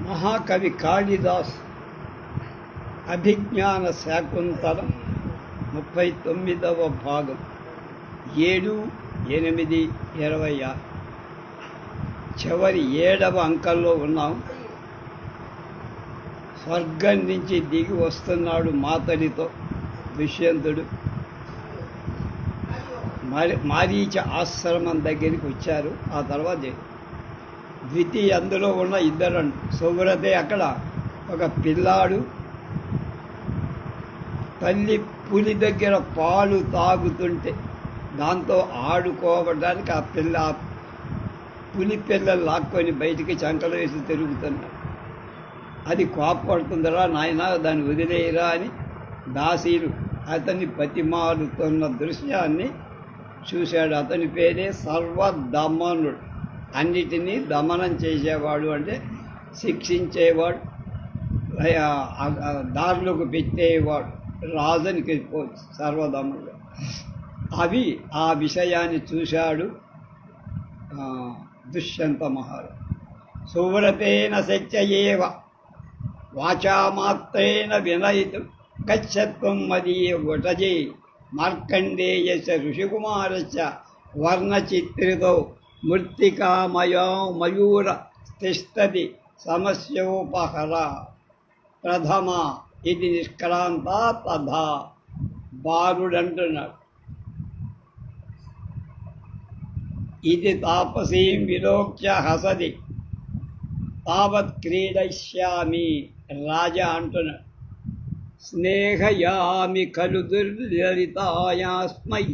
మహాకవి కాళిదాస్ అభిజ్ఞాన శాకుంతలం 39వ భాగం 7/8/26 చివరి 7వ అంకంలో ఉన్నాం. స్వర్గం నుంచి దిగి వస్తున్నాడు మాతడితో దుష్యంతుడు. మారీచ ఆశ్రమం దగ్గరికి వచ్చారు. ఆ తర్వాత ద్వితీయ అందులో ఉన్న ఇద్దరు సువ్రతే అక్కడ ఒక పిల్లాడు తల్లి పులి దగ్గర పాలు తాగుతుంటే దాంతో ఆడుకోవడానికి ఆ పులి పిల్లలు లాక్కొని బయటికి చంకలు వేసి తిరుగుతున్నాడు. అది కోపడుతుందిరా నాయన, దాన్ని వదిలేయరా అని దాసీలు అతన్ని బతిమాలుతున్న దృశ్యాన్ని చూశాడు. అతని పేరే సర్వదమనుడు. అన్నిటినీ దమనం చేసేవాడు, అంటే శిక్షించేవాడు, దారులకు పెట్టేవాడు, రాజునికి సర్వదమనుడు. ఆ విషయాన్ని చూశాడు దుష్యంత మహారాజు. సువ్రతేన శక్యయేవ వాచామాత్రేణ వినయితు కచ్చత్వం మదీయ వటజే మార్కండేయస్య ఋషికుమారస్య వర్ణచిత్రితో మృత్తికామయో మయూర తిష్టతి సమస్యోపహర ప్రథమ ఇది నిష్క్రాంత తథా బారుడంటున్నాడు. ఇది తాపసీం విలోక్య హసది తావత్ క్రీడయిష్యామి రాజా అంటున్నాడు. స్నేహయామి ఖలు దుర్లలితాయాస్మై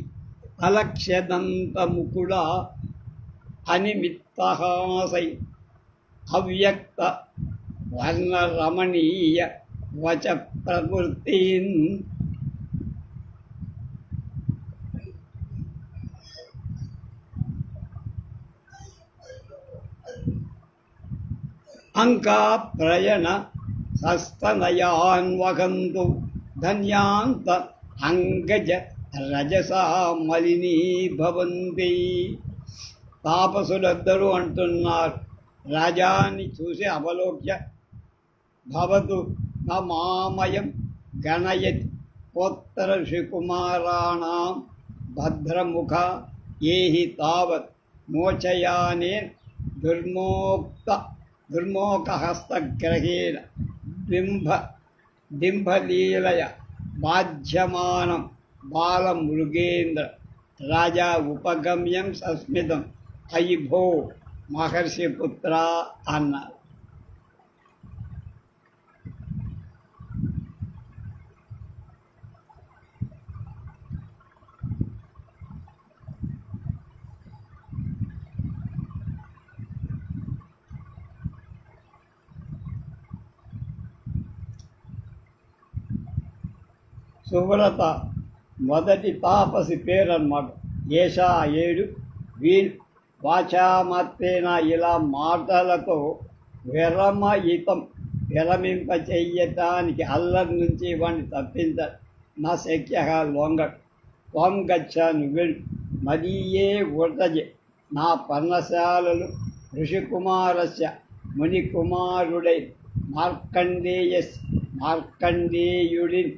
అలక్ష్యదంతముకుడ అనిమిత్తహాసై అవ్యక్త వర్ణరమణీయ వచ ప్రవృత్తిన్ అంకా ప్రయణ హస్తనయాన్ వహంతు ధన్యాంత అంగజ రజసా మలినీ భవంతి. తాపసులందరూ అంటున్నారు, రాజాన్ని చూసి అవలోక్య భవతు నమామయం గణయత్ పోత్తర ఋషికుమారాణం భద్రముఖ ఏహి తావత్ మోచయానేన్ దుర్మోకహస్తగ్రహేణ డింభలీలయ బాధ్యమానం బాలమృగేంద్ర రాజా ఉపగమ్యం సస్మితం అయి భో మహర్షి పుత్ర అన్నారు. సువ్రత మొదటి తాపసి పేరు అన్నమాట. ఏషా 7 వీళ్ళు వాచామత్తేన ఇలా మాటలతో విరమింప చెయ్యటానికి అల్లరి నుంచి వాడిని తప్పించ నా శక్య లొంగడు. త్వం గచ్చ నువ్వెళ్ళు మదీయే వృతజే నా పర్ణశాలలు ఋషికుమారస్య మునికుమారుడై మార్కండేయుడిని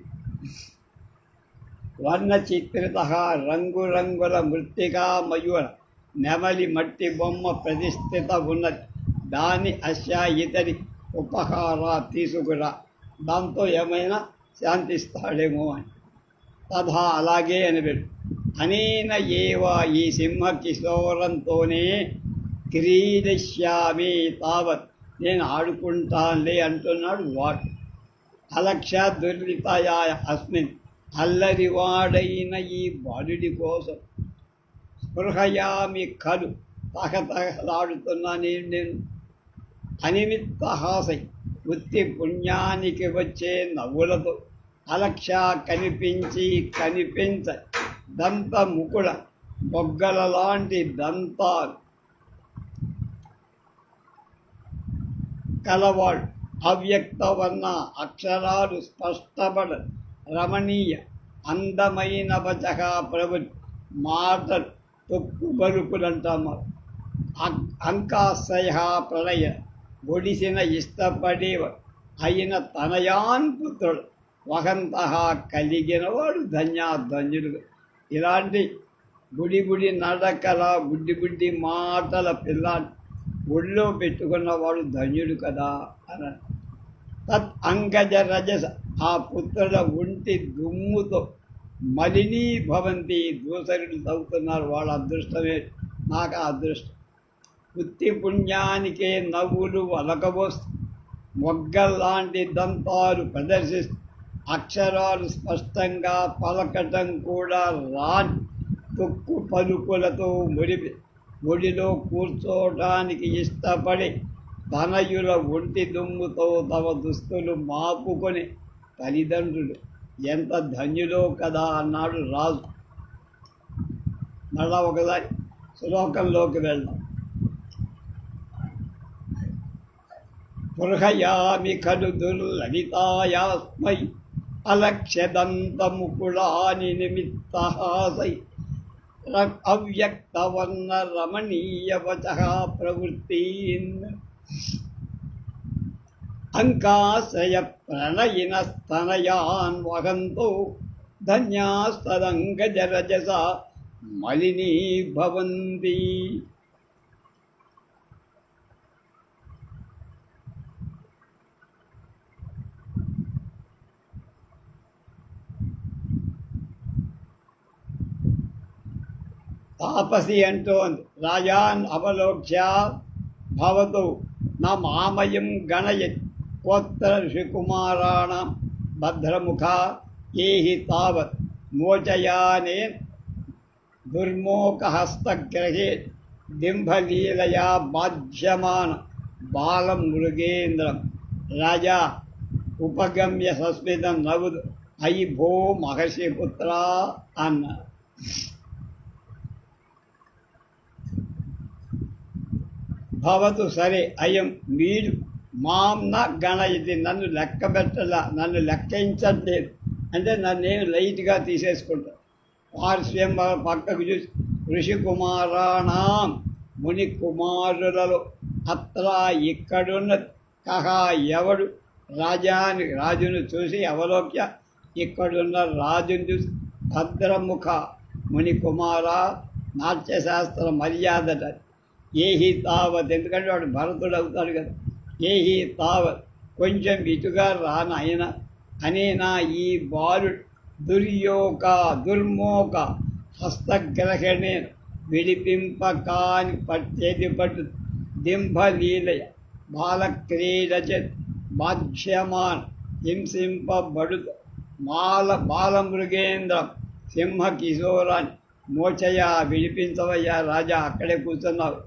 వర్ణచిత్రిత రంగురంగుల మృత్తికా మయూర నెమలి మట్టి బొమ్మ ప్రతిష్ఠిత ఉన్నది. దాని అశ్య ఇతని ఉపహార తీసుకురా, దాంతో ఏమైనా శాంతిస్తాడేమో అని. తథా అలాగే అనిపెడు. అనేన ఏవా ఈ సింహ కిశోరంతోనే క్రీడిష్యామి తావత్ నేను ఆడుకుంటానులే అంటున్నాడు వాడు. అలక్ష్య దుర్లితాయ అస్మిన్ అల్లరివాడైన ఈ బాలుడి కోసం స్పృహయామి ఖలు తహతహలాడుతున్నా నేను అనిమిత్త హాసై వృత్తి పుణ్యానికి వచ్చే నవ్వులతో అలక్ష కనిపించ దంత ముకుడ బొగ్గల లాంటి దంతాలు కలవాడు అవ్యక్త వర్ణ అక్షరాలు స్పష్టపడ రమణీయ అందమైన వచక ప్రవృత్తి మాటలు తొక్కు బరుకులంటాము. అంకాశయ ప్రళయ ఒడిసిన ఇష్టపడి అయిన తనయాన్ పుత్రుడు వహంతహ కలిగినవాడు ధన్యుడు. ఇలాంటి బుడి నడకల బుడ్డి మాటల పిల్లాన్ని ఒళ్ళో పెట్టుకున్నవాడు ధన్యుడు కదా అన్నాడు. తత్ అంగజ రజస ఆ పుత్రుల ఒంటి దుమ్ముతో మలినీ భవంతి దూసరులు తవ్వుతున్నారు. వాళ్ళ అదృష్టమే నాకు అదృష్టం. వృత్తి పుణ్యానికే నవ్వులు వలకబోస్తూ మొగ్గల్లాంటి దంతాలు ప్రదర్శిస్తూ అక్షరాలు స్పష్టంగా పలకటం కూడా రాని తొక్కు పలుకులతో ఒడిలో కూర్చోవటానికి ఇష్టపడి తనయుల ఒంటి దుమ్ముతో తమ దుస్తులు మాపుకొని తల్లిదండ్రులు ఎంత ధన్యులో కదా అన్నాడు రాజు. మళ్ళా ఒకసారి శ్లోకంలోకి వెళ్దాం. పుర్హయామి ఖలు దుర్లలితాయాస్మై అలక్ష్యదంతముకుళాని నిమిత్తహాసై అవ్యక్తవర్ణ రమణీయవచః ప్రవృత్తీన్ అంకాశయ ప్రణయినస్తనయాన్ వహంతో ధన్యాస్తదంగజరజస మలినీ భవంతి. తాపసి అంటోంది, రాజాన్ అవలోక్య భవతు నా మామయం గణయత్ కోత్ర ఋషికుమారాణం భద్రముఖ ఏహి తావత్ మోచయానే దుర్మోకహస్తగ్రహే దింభలీలయా బాధ్యమాన బాలం మృగేంద్రం. రాజా ఉపగమ్య సస్మితం నవ్వుదు, అయి భో మహర్షిపుత్ర అన్నారు. భవతు సరే, అయం మీరు మాంన గణయతి నన్ను లెక్క పెట్టలా, నన్ను లెక్కించట్లేదు అంటే నన్నేం లైట్గా తీసేసుకుంటాను. పార్శ్వం పక్కకు చూసి ఋషికుమారాణం ముని కుమారులలో అత్ర ఇక్కడున్న కహ ఎవడు రాజును చూసి అవలోక్య ఇక్కడున్న రాజును చూసి భద్రముఖ ముని కుమార నాట్యశాస్త్ర మర్యాదట ఏహి తావత్, ఎందుకంటే వాడు భరతుడు అవుతాడు కదా. ఏహి తావత్ కొంచెం ఇటుగా రానాయన అనే నా ఈ బాలుడు దుర్మోక హస్తగ్రహణే విడిపింపకాని చేతి పట్టు దింభలీలయ బాలక్రీడచ బాధ్యమాన్ హింసింపబడుత బాలమృగేంద్రం సింహ కిశోరాన్ని మోచయ్యా విడిపించవయ్యా రాజా, అక్కడే కూర్చున్నావు.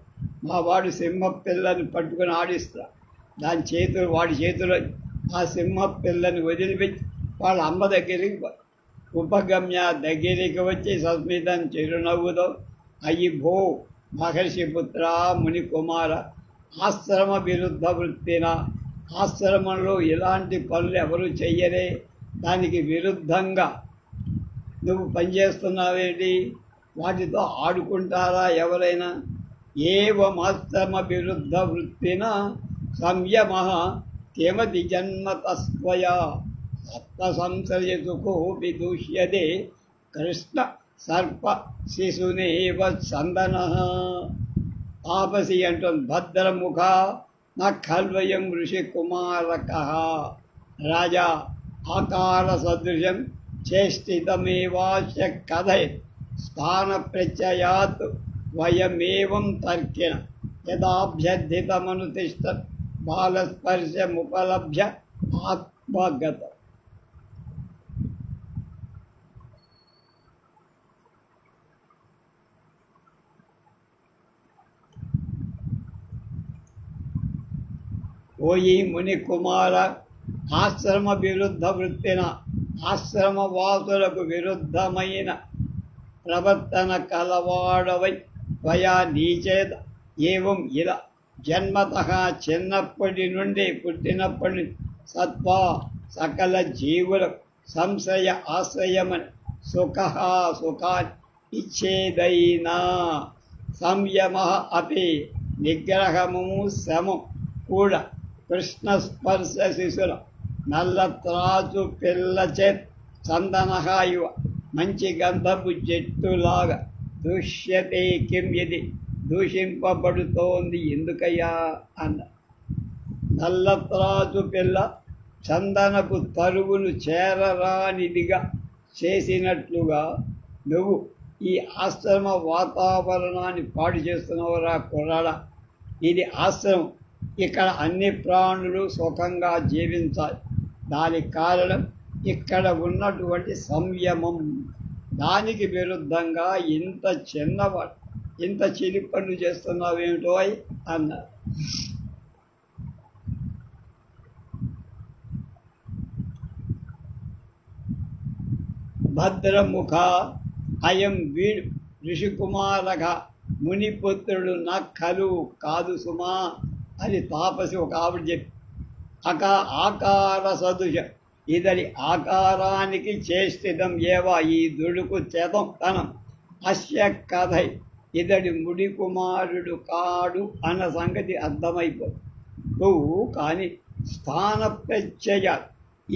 మా వాడు సింహ పిల్లని పట్టుకుని ఆడిస్తా, వాడి చేతిలో ఆ సింహ పిల్లని వదిలిపెట్టి వాళ్ళ అమ్మ దగ్గరికి ఉపగమ్య దగ్గరికి వచ్చి సస్మితం చిరునవ్వుతో అయ్యి భో మహర్షిపుత్ర ముని కుమార ఆశ్రమ విరుద్ధ వృత్తిన, ఆశ్రమంలో ఇలాంటి పనులు ఎవరు చెయ్యరే, దానికి విరుద్ధంగా నువ్వు పనిచేస్తున్నావేంటి, వాటితో ఆడుకుంటారా ఎవరైనా? ఏవమాశ్రమ విరుద్ధ వృత్తిన సంయమ కిమతి జన్మ తస్వయా సప్త సంశ్రయసుకో విదూష్యతే కృష్ణ సర్ప శిశునేవ సందన. తాపసి అంటుంది, భద్రముఖ నా ఖల్వయం ఋషి కుమారక. రాజా ఆకార సదృశం చేష్టితమేవాస్య కథయత్ స్థాన ప్రత్యయాత్ వయమేవం తర్కిన యదాభ్యర్థితమనుతిష్ట బాలస్పర్శముపలభ్య ఆత్మగత. ఓయి ముని కుమార, ఆశ్రమ విరుద్ధ వృత్తిన ఆశ్రమవాసులకు విరుద్ధమైన ప్రవర్తన కలవాడవై త్వయా నీచేత ఏవం ఇలా జన్మతః చిన్నప్పటి నుండి పుట్టినప్పటి నుండి సత్వ సకల జీవులకు సంశయ ఆశ్రయమని సుఖాన్ని ఇచ్చేదైనా సంయమ అపి నిగ్రహము శమం కూడా కృష్ణ స్పర్శ శిశుల నల్ల త్రాచు పిల్ల చేత్ చందనహా ఇవ మంచి గంధపు చెట్టులాగా దృశ్యతే కిం ఇది దూషింపబడుతోంది ఎందుకయ్యా అన్న. నల్ల త్రాచు పిల్ల చందనపు తరుగును చేరరానిదిగా చేసినట్లుగా నువ్వు ఈ ఆశ్రమ వాతావరణాన్ని పాడు చేస్తున్నావురా కుర్రాడా. ఇది ఆశ్రమం, ఇక్కడ అన్ని ప్రాణులు సుఖంగా జీవించాలి. దానికి కారణం ఇక్కడ ఉన్నటువంటి సంయమం. దానికి విరుద్ధంగా ఇంత చిలి పనులు చేస్తున్నావేమిటో అన్నారు. భద్రముఖ అయం వీడు ఋషికుమారక మునిపుత్రుడు నక్కలు కాదు సుమా అని తాపసి ఒక ఆవిడ చెప్పి, ఆకార సదృశ ఇతడి ఆకారానికి చేష్టితం ఏవా ఈ దుడుకు చేతం తనం అస్య కథై ఇతడి ముడి కుమారుడు కాడు అన్న సంగతి అర్థమైపోదు. నువ్వు కానీ స్థాన ప్రత్యయ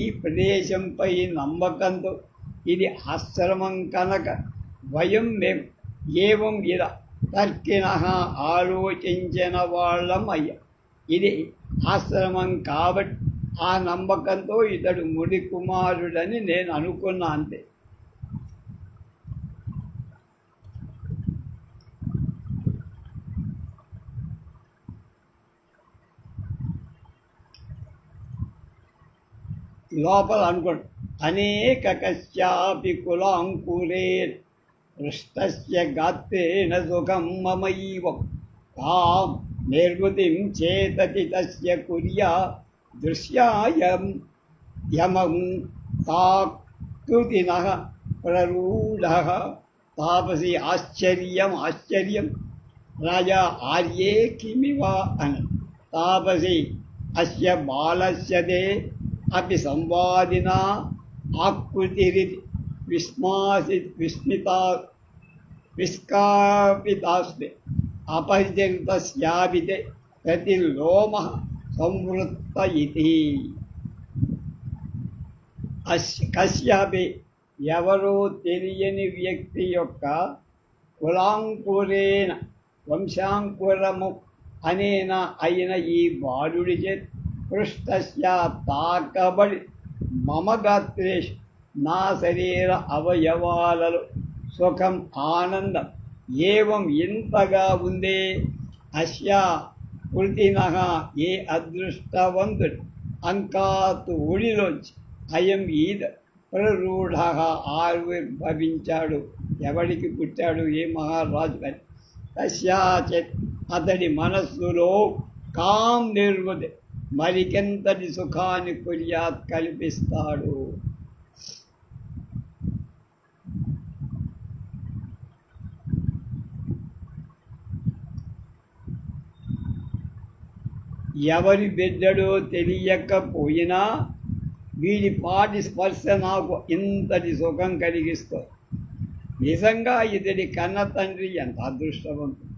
ఈ ప్రదేశంపై నమ్మకంతో ఇది ఆశ్రమం కనుక మేము ఏవం ఇలా తర్కిన ఆలోచించిన వాళ్ళం అయ్యా. ఇది ఆశ్రమం కాబట్టి ఆ నమ్మకంతో ఇతడు ముడి కుమారుడని నేను అనుకున్నా అంతే. లోపల అనుకోండి. అనేక కశ్యాపి కులాంకురే పృష్టస్య గాత్రేణ సుఖం మమైవం తాం నిర్వృతిం చేతతి తస్య కుర్యా దృశ్యాయం యమం తాకృతినః ప్రరూఢః. తాపసి ఆశ్చర్యం రాజా ఆర్యే కిమివ అని. తాపసి అస్య బాలస్యతే అపి సంవాదినా ఆకృతిరితి విస్కాపితాస్తి అపరిచరితస్యాపితే ప్రతిలోమః సంవృత్త ఇతి. కశ్యాపి ఎవరో తెలియని వ్యక్తి యొక్క కులాంకురేణ వంశాంకురము అనేన అయిన ఈ బాలుడి చేత పృష్టస్య తాకబడి మమ గాత్రేషు నా శరీర అవయవాలలో సుఖం ఆనందం ఏవం ఇంతగా ఉందే. అస్య కృతినః ఏ అదృష్టవంతుడు అంకాత్ ఒడిలోంచి అయం ఈద ప్రరూఢ ఆవిర్భవించాడు. ఎవడికి పుట్టాడు? ఏ మహారాజు అని. తస్యాచిత్ అతడి మనస్సులో కాం నిర్వృతి మరికెంతటి సుఖాన్ని కుర్యాత్ కల్పిస్తాడు. ఎవరి బిడ్డడో తెలియకపోయినా వీడి పాటి స్పర్శ నాకు ఇంతటి సుఖం కలిగిస్తుంది. నిజంగా ఇతడి కన్న తండ్రి ఎంత అదృష్టవంతుడు.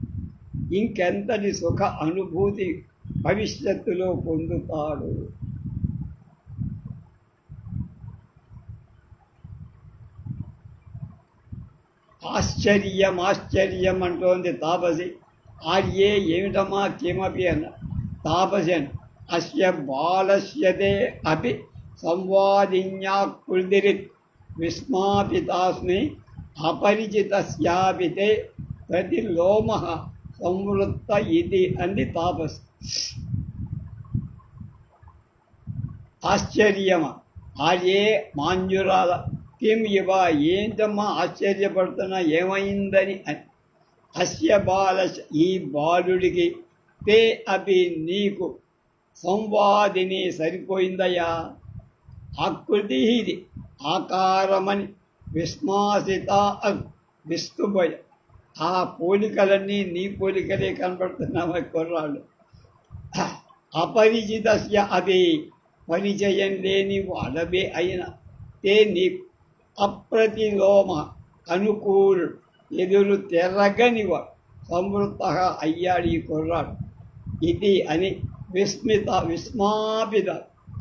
ఇంకెంతటి సుఖ అనుభూతి భవిష్యత్తులో పొందుతాడు. ఆశ్చర్యం అంటోంది తాపసి. ఆర్యే ఏమిటమ్మా కిమపి అన్న. తాపసి అని అస్య బాలస్యతే అపి సంవాదిన్యా కుల్దిరిత్ విస్మాపితాస్మి అపరిచితస్యాపితే ప్రతిలోమః సంవృత్త ఇది అంది తాపసి. ఆశ్చర్యమా ఆర్యే మాంజురాల కిం ఇవ ఏంటమ్మా ఆశ్చర్యపడుతున్నా ఏమైందని అని. అస్య బాలస్ ఈ బాలుడికి తే అపి నీకు సంవాదిని సరిపోయిందయా. ఆకృతి ఇది ఆకారమని విస్మాసిత విస్తుభయ ఆ పోలికలన్నీ నీ పోలికలే కనపడుతున్నామా కుర్రాళ్ళు. అపరిచితస్య అది పరిచయం లేని వాడవే అయిన తే నీకు అప్రతిలోమ అనుకూలుడు ఎదురు తెరగనివ సంవృత్త అయ్యాడు ఈ కుర్రాడు. ఇది అని విస్మాపిత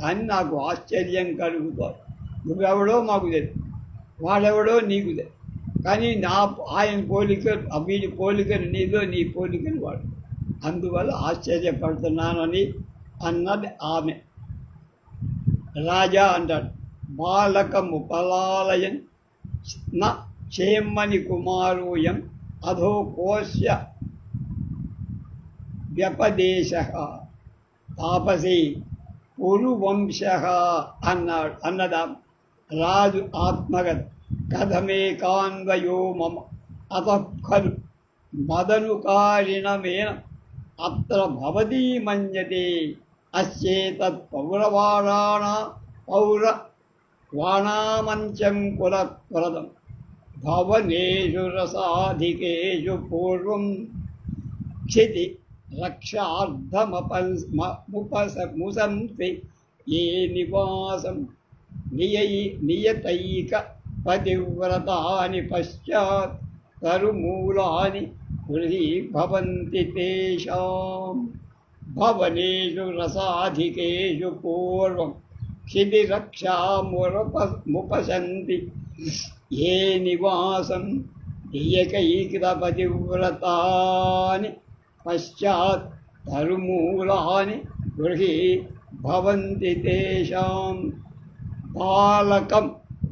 అని నాకు ఆశ్చర్యం కలుగుతారు. నువ్వెవడో మాకు తెలియదు, వాడెవడో నీకు తెలియదు, కానీ ఆయన పోలిక వీడి పోలికలు నీదో, నీ పోలికలు వాడు, అందువల్ల ఆశ్చర్యపడుతున్నానని అన్నది ఆమె. రాజా అంటాడు, బాలకముపలాలయన్ న చేమ్మని కుమారోయం అధో కోశ వ్యపదేశ తాపసి పురువంశ అన్నదా. రాజు ఆత్మగత కథమే కాన్వయో మమ అతః ఖలు మదనుకారిణమేన అత్ర భవతీ మన్యతే అస్యేతత్ పౌరవాణామంచం కులప్రదం భవనేషు రసాధికేషు పూర్వం క్షితి రక్షార్థముపసంసి ఏ నివాసం నియతైక పతివ్రతాని పశ్చాత్ తరుమూలాని భవంతి తేషాం భవనేషు రసాధికేషు పూర్వం క్షితిరక్షాముపసంతి ఏ నివాసం నియకైకపతివ్రతాని పశ్చాత్ తరుమూలాని గృహీ భవంతి తేషాం. బాలకం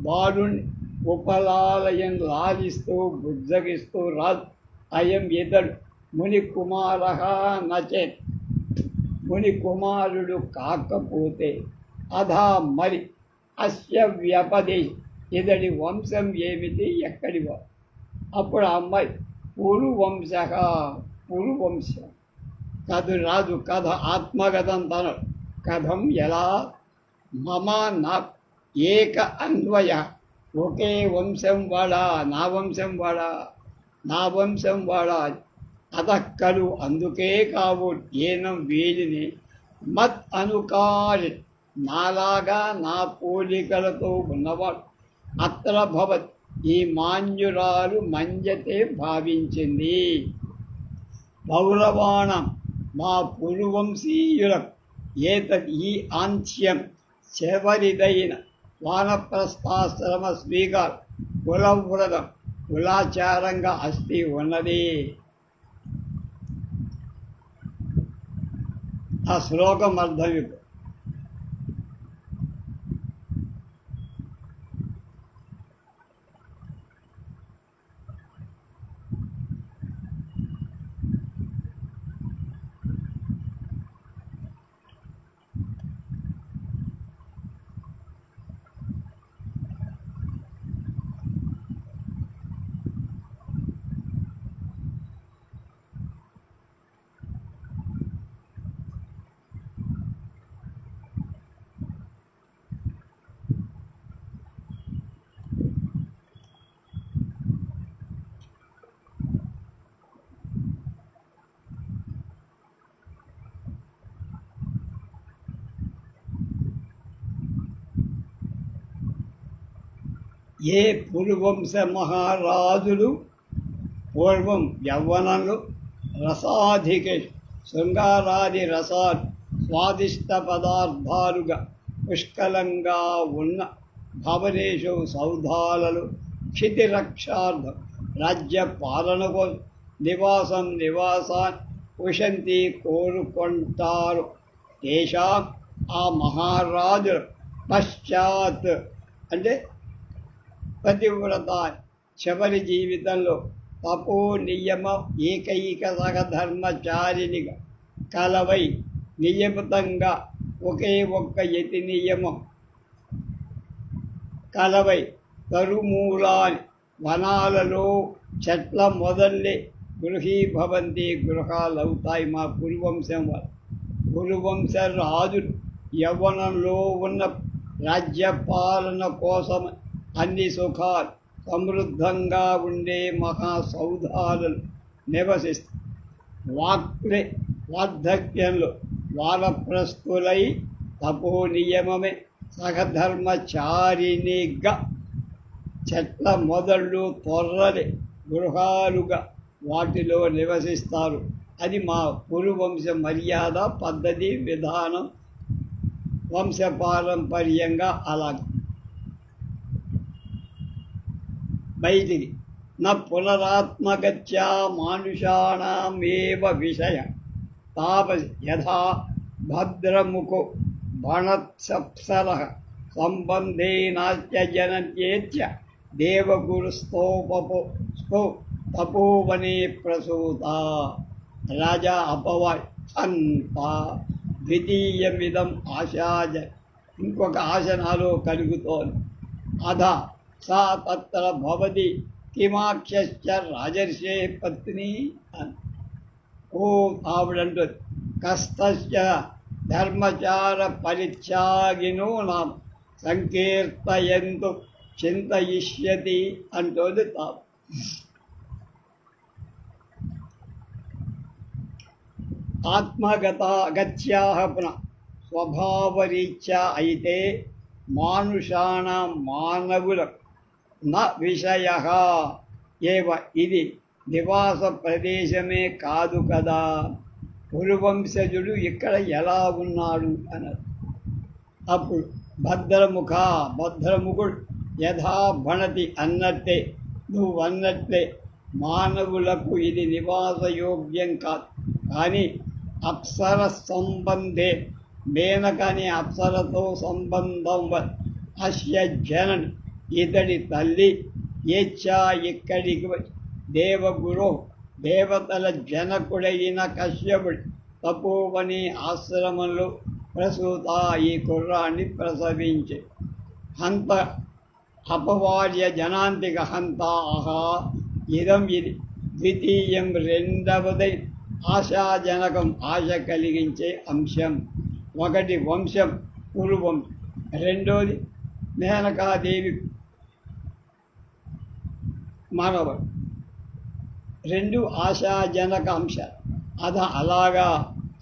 బాలుని ఉపలాలయం లాలిస్తూ బుజ్జగిస్తూ రాజు అయం ఇతడు ముని కుమార నచేత్ ముని కుమారుడు కాకపోతే అధా మరి అస్య వ్యపదేశ ఇతడి వంశం ఏమిటి, ఎక్కడివా? అప్పుడు ఆ అమ్మాయి పురువంశ కథ రాజు కథ ఆత్మగతం తన కథం ఎలా మమ నా ఏక అన్వయ ఒకే వంశం వాడా, నా వంశం వాడా అతక్కలు అందుకే కావు ఏనం వీడిని మత్ అనుకారి నాలాగా నా పోలికలతో ఉన్నవాడు అత్ర భవత్ ఈ మాన్యురాలు మంజతే భావించింది. పౌరవాణం మా పురువంశీయులకు ఏతద్ ఈ ఆంత్యం చివరిదైన వానప్రస్థాశ్రమ స్వీకారం కులవ్రతం కులాచారంగా అస్తి ఉన్నది. ఆ శ్లోకం అర్థం ఇప్పుడు. ఏ పురువంశ మహారాజులు పూర్వం యవ్వనంలో రసాధిక శృంగారాది రసాలు స్వాదిష్ట పదార్థాలుగా పుష్కలంగా ఉన్న భవనేషు సౌధాలలో క్షితిరక్షార్థం రాజ్య పాలన కోసం నివాసాన్ని ఉషంతి కోరుకుంటారు. తేషాం ఆ మహారాజుల పశ్చాత్ అంటే పతివ్రత చివరి జీవితంలో తపో నియమ ఏకైక సహధర్మచారినిగా కలవై నియమితంగా ఒకే ఒక్క యతి నియమం కలవై తరుమూలాని వనాలలో చెట్ల మొదల్లే గృహీభవంతి గృహాలవుతాయి. మా పురువంశం వారు పురువంశ రాజులు యవ్వనంలో ఉన్న రాజ్యపాలన కోసం అన్ని సుఖాలు సమృద్ధంగా ఉండే మహాసౌధాలను నివసిస్తారు. వార్ధక్యంలో వానప్రస్థులై తపో నియమమే సహధర్మచారిణిగా చెట్ల మొదళ్ళు తొర్రని గృహాలుగా వాటిలో నివసిస్తారు. అది మా కురువంశ మర్యాద, పద్ధతి, విధానం, వంశపారంపర్యంగా అలా బయటికి నా పునరాత్మగత్యా మానుషాణమేవ విషయ తాపసి యథా భద్రముఖో భణత్సప్సర సంబంధేనాస్య జనత్యేత్య దేవగురుస్తోపో తపోవనే ప్రసూత రాజా అపవాయ్ అంత ద్వితీయమిదం ఆశాజ ఇంకొక ఆశ నాలో కలుగుతోంది. అధ సా తత్ర భవతి కిమాఖ్యశ్చ రాజర్షే పత్ని అని. ఓ ఆవిడంటుంది కస్తస్య ధర్మచార పరిత్యాగినో నామ సంకీర్తయంతు చింతయిష్యతి అంటోంది తాము. ఆత్మగత్యా పునః స్వభావరీత్యా అయితే మానుషాణం మానవులకు న విషయ ఏవ ఇది నివాస ప్రదేశమే కాదు కదా, కురువంశజుడు ఇక్కడ ఎలా ఉన్నాడు అన్నారు. అప్పుడు భద్రముఖుడు యథా భణతి అన్నట్టే నువ్వు అన్నట్లే మానవులకు ఇది నివాసయోగ్యం కాదు. కానీ అప్సర సంబంధే మేనకని అప్సరతో సంబంధం అస్య జనని ఇతడి తల్లి ఏచ్ఛా ఇక్కడికి వచ్చి దేవగురు దేవతల జనకుడైన కశ్యపుడు తపోవని ఆశ్రమంలో ప్రసూత ఈ కుర్రాన్ని ప్రసవించి హంత అపవార్య జనాంతిక హంతాహ ఇదం ఇది ద్వితీయం రెండవదై ఆశాజనకం ఆశ కలిగించే అంశం. ఒకటి వంశం కురువంశం, రెండోది మేనకాదేవి మానవుడు, రెండు ఆశాజనక అంశాలు. అలాగా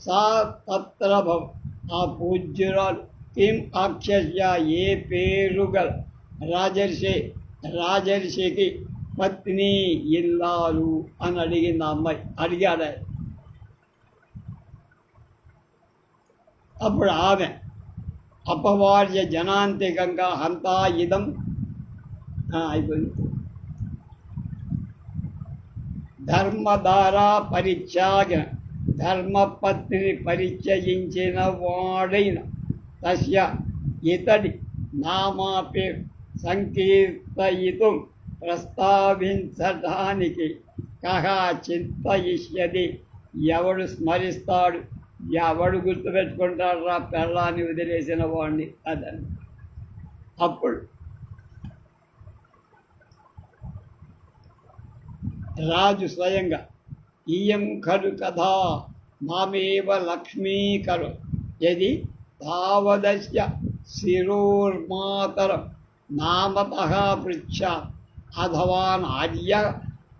సా తత్ర భవ ఆ పూజ్యురాలు కిం ఆఖ్యస్య ఏ పేరుగల రాజర్షికి పత్ని ఇల్లాలు అని అడిగింది ఆ అమ్మాయి. అడిగాడు. అప్పుడు ఆమె అపవార్య జనాంతికంగా హంతా ఇదం అయిపోయింది. ధర్మధారా పరిత్యాగ ధర్మపత్నిని పరిచయించిన వాడైన తస్య ఇతడి నామాపే సంకీర్తయితుం ప్రస్తావించడానికి కహ చింతయిష్యతి ఎవడు స్మరిస్తాడు, ఎవడు గుర్తుపెట్టుకుంటాడు రా పెళ్ళాన్ని వదిలేసిన వాడిని అదని. అప్పుడు రాజు స్వయంగా ఇయం ఖలు కథా మామేవ లక్ష్మీకరు యది తావదస్య శిరోర్మాతరం నామతః పృచ్ఛాత్ అథవాన్ ఆర్య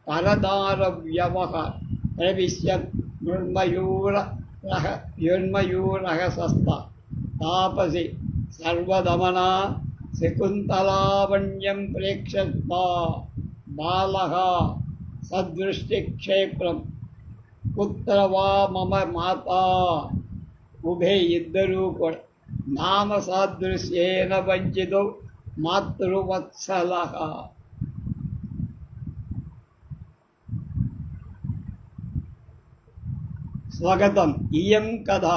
పరదార వ్యవహార ప్రవిశ్యత్ యుర్మయూరహసస్త తాపసి సర్వదమనా శకుంతలావణ్యం ప్రేక్షస్తా బాలః సదృష్టిక్షేప్రం పుత్ర వా మమ మాత ఉభే ఇద్దరూ కూడా నామ సాదృశ్యేన వంచితో మాతృవత్సల. స్వాగతం. ఇయం కథ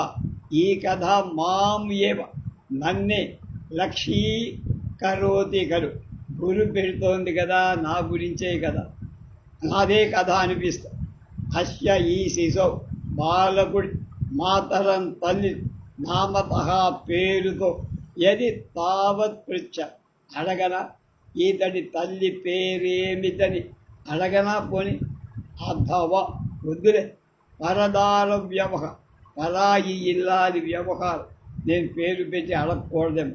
ఈ కథ మాం ఏవ నన్నే లక్షీకరోతి కరు గురు పెడుతోంది కదా, నా గురించే కదా, నాదే కథ అనిపిస్తా. అస్య ఈ శిశో బాలకుడి మాతరం తల్లి నామతః పేరుతో యది తావత్ పృచ్ఛ అడగనా, ఇతడి తల్లి పేరేమిటని అడగనా పోని, అథవా వద్దులే పరదార వ్యవహారం పరాయి ఇల్లాది వ్యవహారం నేను పేరు పెట్టి అడగకూడదేమో.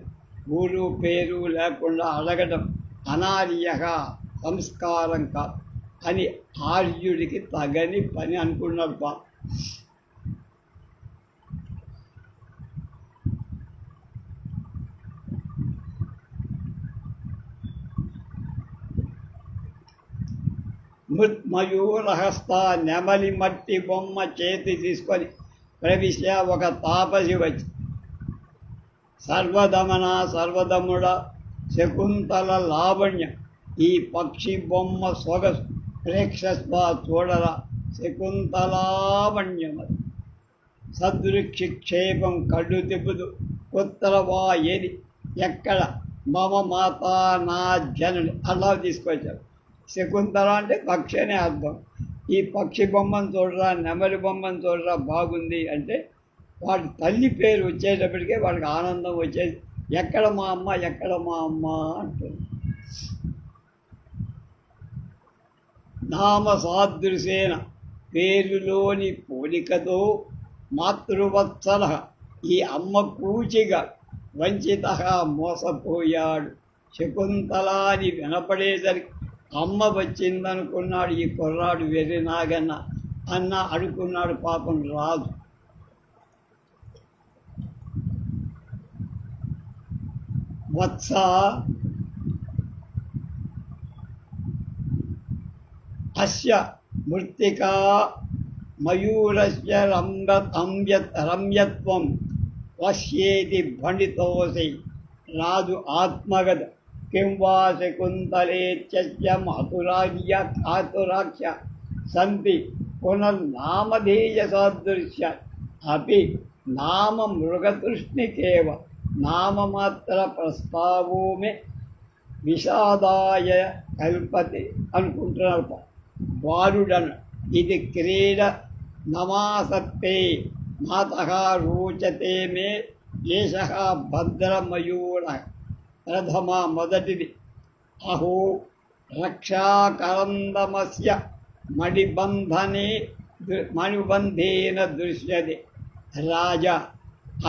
ఊరు పేరు లేకుండా అడగడం అనార్య సంస్కారం కాదు అని ఆర్యుడికి తగని పని అనుకున్నాడు బా. మయూరహస్త నెమలి మట్టి బొమ్మ చేతి తీసుకొని ప్రవిశ ఒక తాపసి వచ్చి సర్వదమన సర్వదముడ శకుంతల లావణ్యం ఈ పక్షి బొమ్మ సొగసు ప్రేక్షస్వ చూడరా శకుంతలావణ్యమది సదృక్షిక్షేపం కళ్ళు తిప్పుదు ఉత్తరవా ఏది ఎక్కడ మమ మాత నా జనుని అలా తీసుకొచ్చారు. శకుంతల అంటే పక్షి అనే అర్థం. ఈ పక్షి బొమ్మను చూడరా నెమలి బొమ్మను చూడరా బాగుంది అంటే వాడి తల్లి పేరు వచ్చేటప్పటికే వాడికి ఆనందం వచ్చేది. ఎక్కడ మా అమ్మ ఎక్కడ మా అమ్మ అంటుంది. నామ సాదృశేన పేరులోని పోలికతో మాతృవత్సల ఈ అమ్మ కూచిగా వంచిత మోసపోయాడు. శకుంతలాని వినపడేసరికి అమ్మ వచ్చిందనుకున్నాడు ఈ కుర్రాడు వెర్రి నాగన్న అన్న అనుకున్నాడు. పాపం రాదు. వత్స అస్య మృత్తికా మయూరస్య రమ్యత్వం వశ్యేతి భణితోసై రాజు ఆత్మగత కిం వా శకుంతలేత్యస్య మాతురాజ్య సంతి పునర్నామధేయ సాదృశ్య అపి నామ మృగతృష్ణికేవ నామమాత్ర ప్రస్తావో మే విషాదాయ కల్పతే అనుకుంటున్నారు బాలుడను. ఇది క్రీడ నమాసత్తే మాతః రోచతే మే ఏషః భద్రమయూర ప్రథమ మొదటిది. అహో రక్షాకరందమస్య మణిబంధేన దృశ్యతే రాజా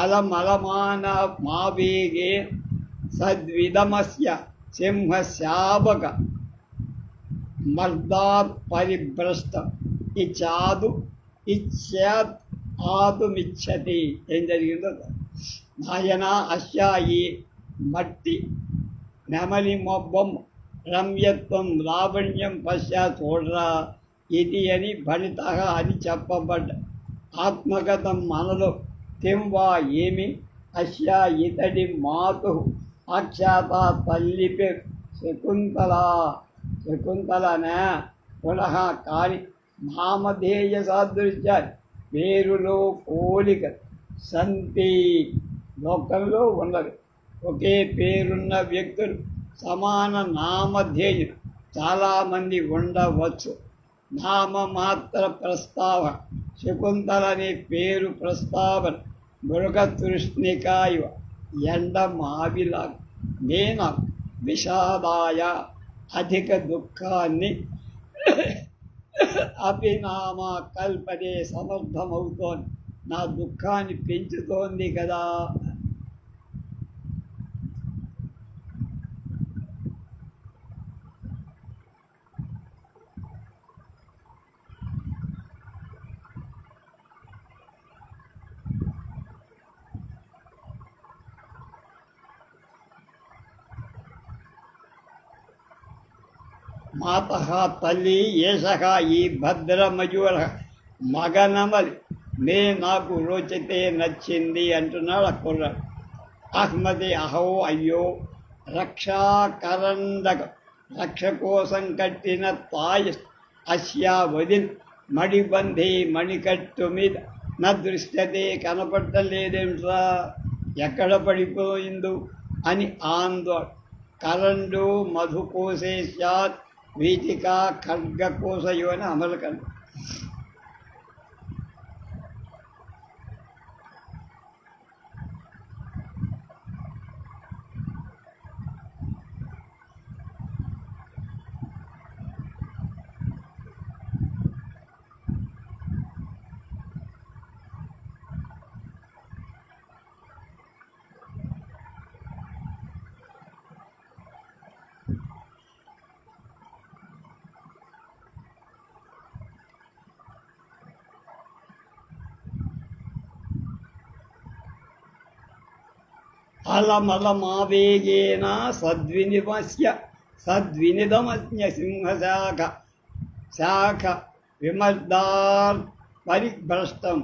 అలమలమాన మావేగే సద్విదమస్య సింహశాపక మర్దాత్ పరిభ్రష్ట ఇచ్చాదు ఇచ్చాత్ ఆతుమిచ్చతి. ఏం జరిగిందో నాయన అస్యా ఈ మట్టి నెమలి మొబ్బం రమ్యత్వం లావణ్యం పశ్చా చూడరా ఇది అని భణిత అని చెప్పబడ్డ ఆత్మగతం మనలో కిం వా ఏమి అస్యా ఇతడి మాతు ఆఖ్యాత తల్లి పేరు శకుంతలనే పునః కాని నామధేయ సాదృశ్య పేరులో పోలిక సంతి లోకంలో ఉన్నది. ఒకే పేరున్న వ్యక్తులు సమాన నామధేయులు చాలామంది ఉండవచ్చు. నామమాత్ర ప్రస్తావ శకుంతలని పేరు ప్రస్తావన మృగతృష్ణికాయ ఎండ మావిలా నేను విషాదాయ అధిక దుఃఖాన్ని అభినామ కల్పనే సమర్థమవుతోంది. నా దుఃఖాన్ని పెంచుతోంది కదా. మాతః తల్లి ఏషః ఈ భద్రమయూర మగనమలి మే నాకు రోచితే నచ్చింది అంటున్నాడు ఆ కుర్రాడు. అహ్మది అహో అయ్యో రక్షాకరందక రక్ష కోసం కట్టిన తాయి అస్యా వదిన్ మణిబంధి మణికట్టు మీద నా దృశ్యతే కనపడలేదేంట్రా ఎక్కడ పడిపోయిందో అని ఆందోళన. కరండు మధుకోశే స్యాత్ వీటికా ఖడ్గకోశయో అని అమలకండి. అలమలమావేగేన సద్వినిదమస్య సింహశాఖ శాఖ విమర్దార్ పరిభ్రష్టం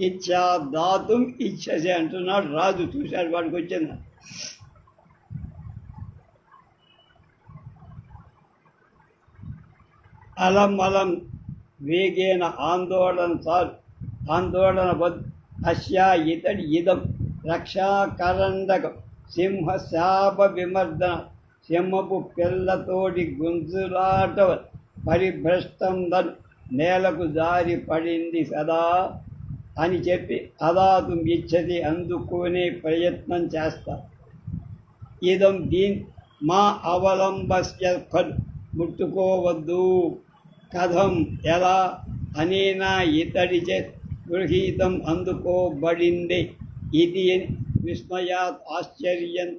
ఇచ్చా దాతుం ఇచ్చసి అంటున్నాడు రాజు. చూశాడు వాడికి వచ్చింది. అలం అలం వేగేన ఆందోళన చాలు, ఆందోళన వద్దు. అస్యా ఇతడి ఇదం రక్షాకరండకం సింహ శాప విమర్దన, సింహపు పిల్లతోటి గుంజులాట పరిభ్రష్టం దన్ నేలకు జారి పడింది సదా అని చెప్పి అదాతు ఇచ్చది అందుకునే ప్రయత్నం చేస్తా. ఇదం దీన్ మా అవలంబస్య ఖల్ ముట్టుకోవద్దు. కథం ఎలా అనేనా ఇతడిచే గృహీతం అందుకోబడింది. ఇది విస్మయాత్ ఆశ్చర్యం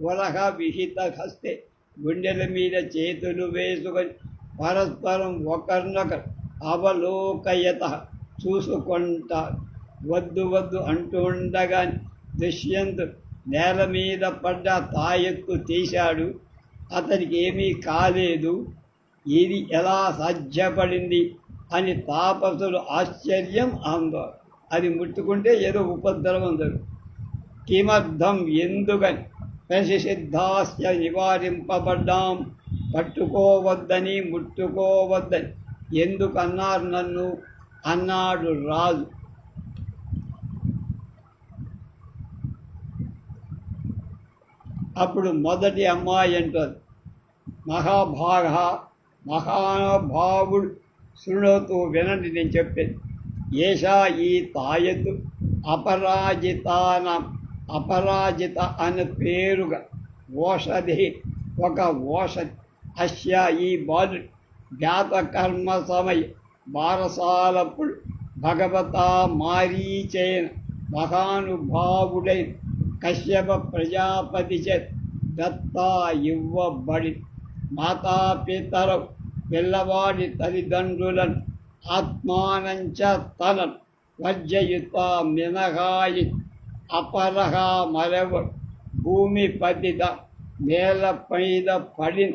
వరహ విహిత హస్తే గుండెల మీద చేతులు వేసుకొని పరస్పరం ఒకరినొకరు అవలోకయత చూసుకుంటారు. వద్దు వద్దు అంటుండగా దుష్యంతుడు నేల మీద పడ్డ తాయెత్తు తీశాడు. అతనికి ఏమీ కాలేదు. ఇది ఎలా సాధ్యపడింది అని తాపసులు ఆశ్చర్యం ఆందోళన. అది ముట్టుకుంటే ఏదో ఉపద్రవం జరుగు. కిమర్థం ఎందుకని ప్రసిద్ధాస్య నివారింపబడ్డాం. పట్టుకోవద్దని ముట్టుకోవద్దని ఎందుకన్నారు నన్ను అన్నాడు రాజు. అప్పుడు మొదటి అమ్మాయి అంటుంది, మహానుభావుడు శృణోతూ వినండి నేను చెప్పేది. ఏషా ఈ తాయత్తు అపరాజిత అనే పేరుగా ఓషధి, ఒక ఓషధి. అస్య ఈ బాలుడు జ్ఞాతకర్మ సమయ బారసాలప్పుడు భగవతా మారీచైన మహానుభావుడైన కశ్యప ప్రజాపతి చే దత్తా ఇవ్వబడి. మాతాపితర పిల్లవాడి తల్లిదండ్రులను ఆత్మానంచ తనను వర్జయుత మినహాయి అపరహ మరెవరు భూమి పతిత నేల పైద పడిన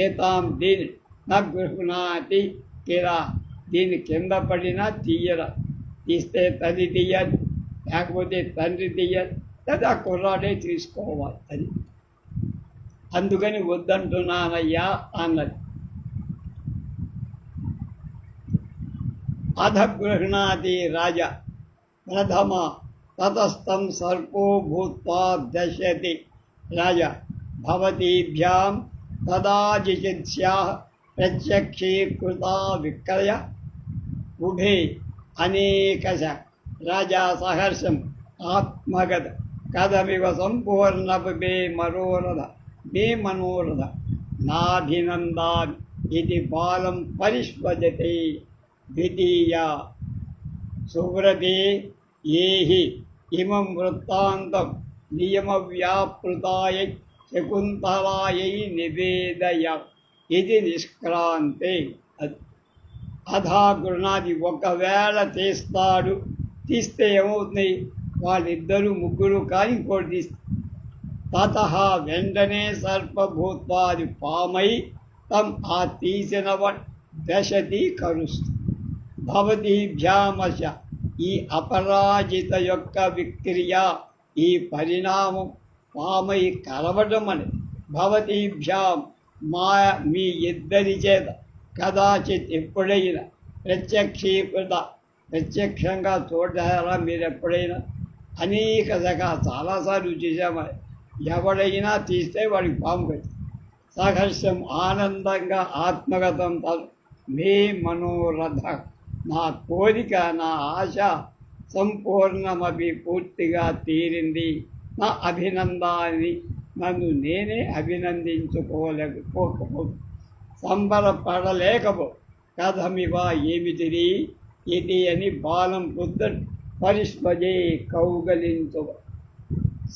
ఏతాం దీని నగృహ్ణాతి కిరా. దీని కింద పడినా తీయరా. తీస్తే తల్లి తీయదు, లేకపోతే తండ్రి తీయదు, లేదా కుర్రాడే తీసుకోవాలి. అది అందుకని వద్దంటున్నానయ్యా అన్నది. అధ గృహ్ణాతి రాజా ప్రథమ తతస్థం సర్పో భూత్వా దశతి. రాజా భవతీభ్యాం తదాజిచిత్స్యాః ప్రత్యక్షీకృతా విక్రయ ఉభే అనేకశ. రాజా సహర్షం ఆత్మగత కథమివ సంపూర్ణపు మే మనోరథ నాభినందామి ఇది బాలం పరిష్వజతే. ద్వితీయా సువ్రతే ఏహి ఇమం వృత్తాంతం నియమవ్యాపృతాయై శకుంతలాయై నివేదయ. ఇది నిష్క్రాంతే. అధా గృహణాది ఒకవేళ తీస్తాడు. తీస్తే ఏమవుతుంది? వాళ్ళిద్దరూ ముగ్గురు కానీ ఇంకోటి తీస్తే తతః వెంటనే సర్పభూత్వాది పామై తం ఆ తీసినవ దశతి కరుస్తు. భవతీభ్యామశ ఈ అపరాజిత యొక్క విక్రియ, ఈ పరిణామం పామై కలవడం అని. భవతీభ్యాం మీ ఇద్దరి చేత కదాచిత్ ఎప్పుడైనా ప్రత్యక్షీకృత ప్రత్యక్షంగా చూడారా మీరు ఎప్పుడైనా? అనేక రకాల చాలాసార్లు చూసామని. ఎవడైనా తీస్తే వాడికి పాము కట్టి సహర్షం ఆనందంగా ఆత్మగతం మే మనోరథ. నా కోరిక, నా ఆశ సంపూర్ణమవి పూర్తిగా తీరింది. నా అభినందాన్ని నన్ను నేనే అభినందించుకోలేకపో సంబరపడలేకపో. కథమివ ఏమిటిది ఇది అని బాలం పొద్దున పరిష్పజే కౌగలించు.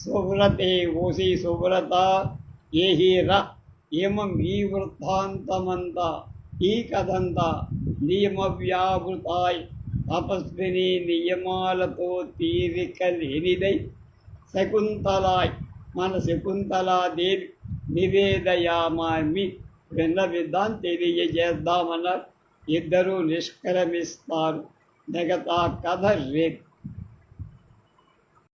సువ్రతే ఓసి సువ్రత ఏహీర ఏమం ఈ వృత్తాంతమంతా ఈ కథంతా నియమవ్యావృతాయ్ తపస్విని నియమాలతో తీరిక లేనిదై శకుంతలాయ్ మన శకుంతలాదేవి నివేదయామామి విన్న విధాన్ని తెలియజేద్దామన్నారు. ఇద్దరూ నిష్క్రమిస్తారు. మిగతా కథ రేపు.